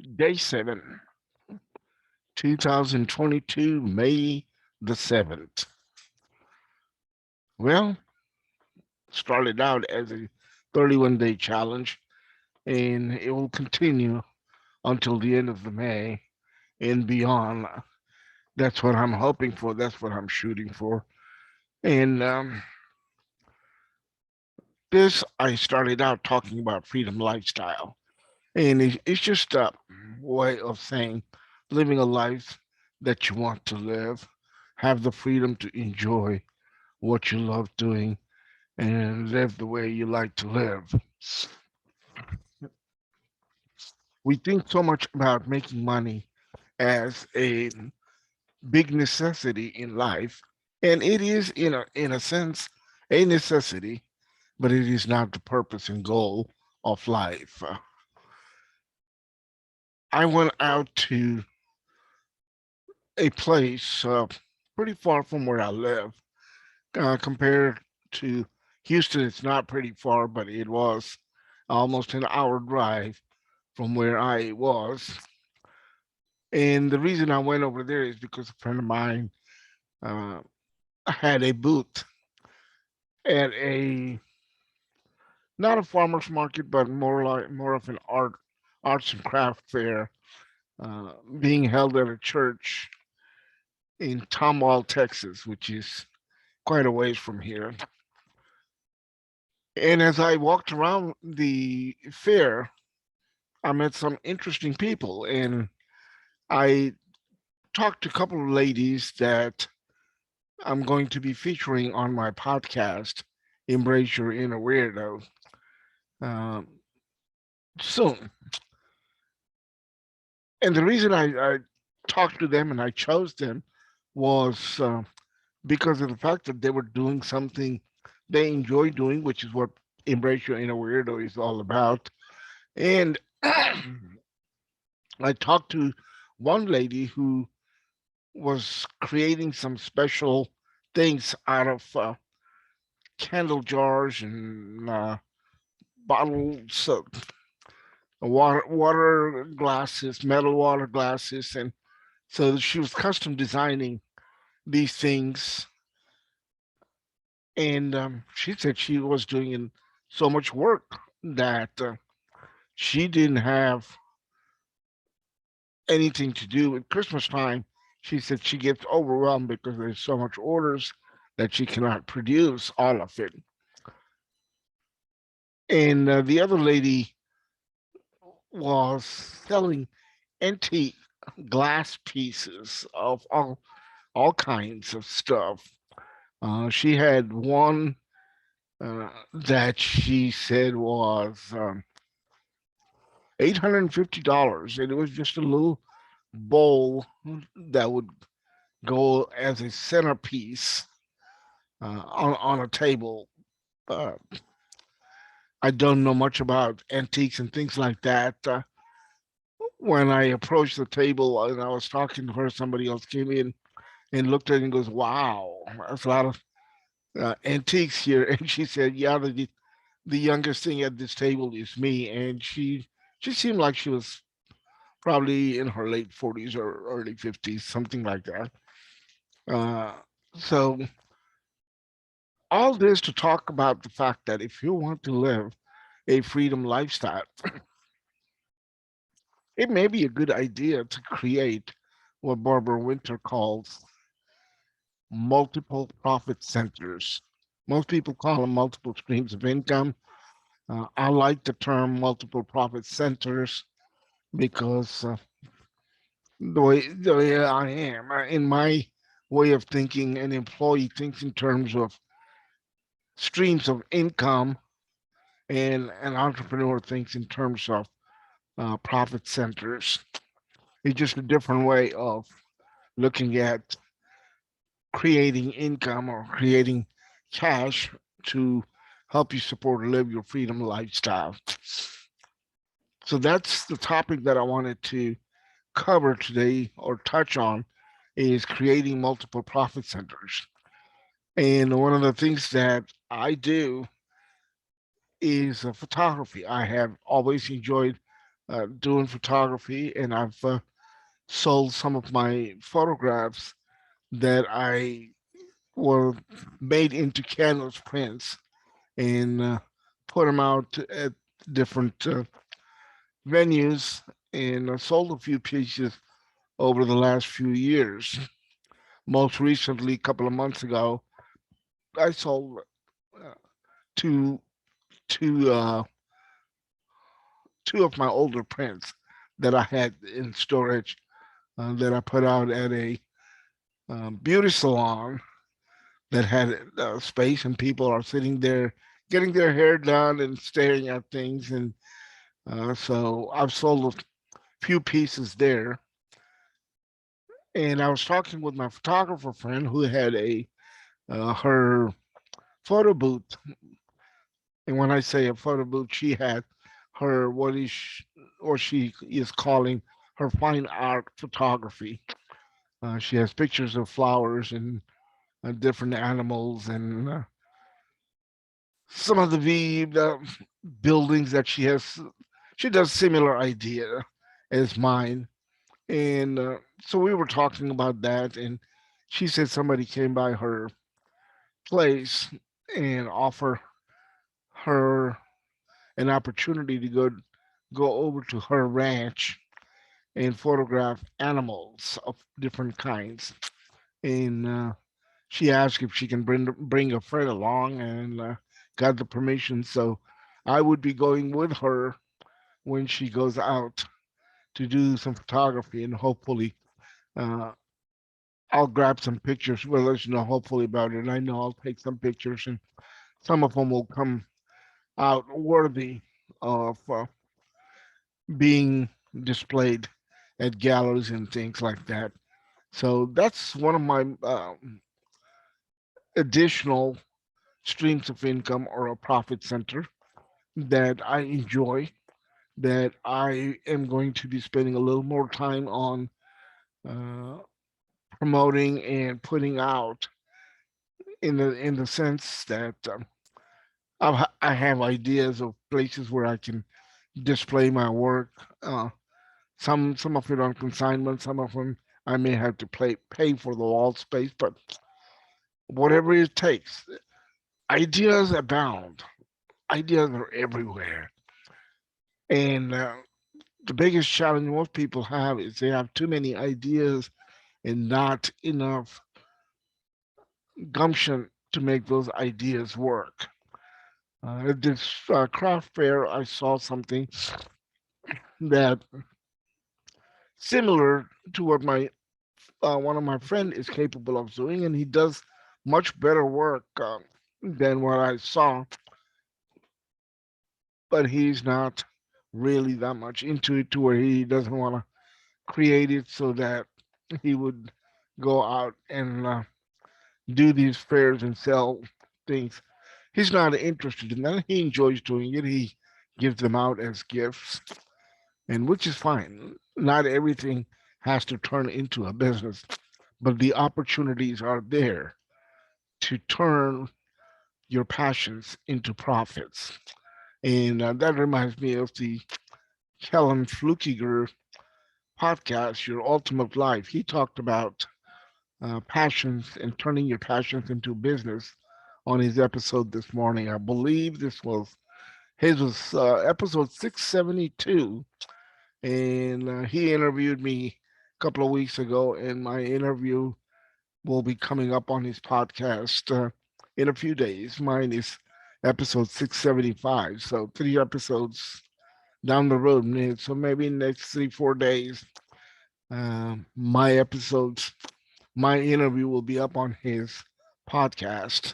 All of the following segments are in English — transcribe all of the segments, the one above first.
Day 7, 2022, May the 7th. Well, started out as a 31-day challenge, and it will continue until the end of the May and beyond. That's what I'm hoping for. That's what I'm shooting for. And this, I started out talking about freedom lifestyle. And it's just a way of saying living a life that you want to live, have the freedom to enjoy what you love doing, and live the way you like to live. We think so much about making money as a big necessity in life, and it is in a sense a necessity, but it is not the purpose and goal of life. I went out to a place pretty far from where I live. Compared to Houston, it's not pretty far, but it was almost an hour drive from where I was. And the reason I went over there is because a friend of mine uh, had a booth at a not a farmers market, but more of an arts and craft fair being held at a church in Tomball, Texas, which is quite a ways from here. And as I walked around the fair, I met some interesting people, and I talked to a couple of ladies that I'm going to be featuring on my podcast, Embrace Your Inner Weirdo, um, soon. And the reason I talked to them and I chose them was because of the fact that they were doing something they enjoy doing, which is what Embrace Your Inner Weirdo is all about. And I talked to one lady who was creating some special things out of candle jars and bottles of water glasses, metal water glasses, and so she was custom designing these things. And she said she was doing so much work that she didn't have anything to do at Christmas time. She said she gets overwhelmed because there's so much orders that she cannot produce all of it. And the other lady was selling antique glass pieces of all kinds of stuff. She had one that she said was $850, and it was just a little bowl that would go as a centerpiece on a table. Uh, I don't know much about antiques and things like that. When I approached the table and I was talking to her, somebody else came in and looked at it and goes, "Wow, that's a lot of antiques here." And she said, "Yeah, the youngest thing at this table is me." And she seemed like she was probably in her late 40s or early 50s, something like that. Uh, so all this to talk about the fact that if you want to live a freedom lifestyle, it may be a good idea to create what Barbara Winter calls multiple profit centers. Most people call them multiple streams of income. I like the term multiple profit centers because the way I am, in my way of thinking, an employee thinks in terms of streams of income, and an entrepreneur thinks in terms of profit centers. It's just a different way of looking at creating income or creating cash to help you support and live your freedom lifestyle. So that's the topic that I wanted to cover today or touch on is creating multiple profit centers. And one of the things that I do is photography. I have always enjoyed doing photography, and I've sold some of my photographs that I were made into canvas prints and put them out at different venues, and I sold a few pieces over the last few years. Most recently, a couple of months ago, I sold uh, two two two of my older prints that I had in storage that I put out at a beauty salon that had space, and people are sitting there getting their hair done and staring at things. And so I've sold a few pieces there. And I was talking with my photographer friend who had a her photo booth. And when I say a photo booth, she had her or she is calling her fine art photography. She has pictures of flowers and different animals and some of the buildings that she has. She does similar idea as mine, and so we were talking about that, and she said somebody came by her place and offer her an opportunity to go over to her ranch and photograph animals of different kinds. And she asked if she can bring a friend along, and got the permission. So I would be going with her when she goes out to do some photography, and hopefully uh, I'll grab some pictures. We'll let you know hopefully about it. And I know I'll take some pictures, and some of them will come out worthy of being displayed at galleries and things like that. So that's one of my additional streams of income or a profit center that I enjoy, that I am going to be spending a little more time on uh, promoting and putting out, in the sense that I have ideas of places where I can display my work. Some of it on consignment, some of them I may have to pay for the wall space, but whatever it takes. Ideas abound. Ideas are everywhere, and the biggest challenge most people have is they have too many ideas and not enough gumption to make those ideas work. At this craft fair, I saw something that similar to what my one of my friend is capable of doing, and he does much better work than what I saw. But he's not really that much into it to where he doesn't want to create it so that he would go out and do these fairs and sell things. He's not interested in that. He enjoys doing it. He gives them out as gifts, and which is fine. Not everything has to turn into a business, but the opportunities are there to turn your passions into profits. And that reminds me of the Helen Flukiger podcast, Your Ultimate Life. He talked about passions and turning your passions into business on his episode this morning. I believe this was his was episode 672, and he interviewed me a couple of weeks ago, and my interview will be coming up on his podcast in a few days. Mine is episode 675, so 3 episodes down the road. So maybe next 3 4 days, my episodes, my interview will be up on his podcast.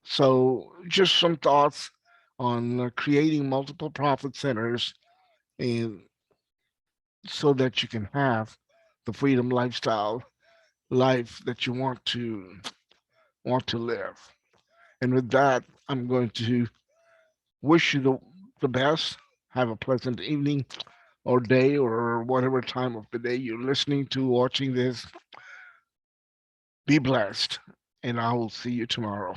So just some thoughts on creating multiple profit centers, and so that you can have the freedom lifestyle life that you want to live. And with that, I'm going to wish you the best. Have a pleasant evening or day or whatever time of the day you're listening to, watching this. Be blessed, and I will see you tomorrow.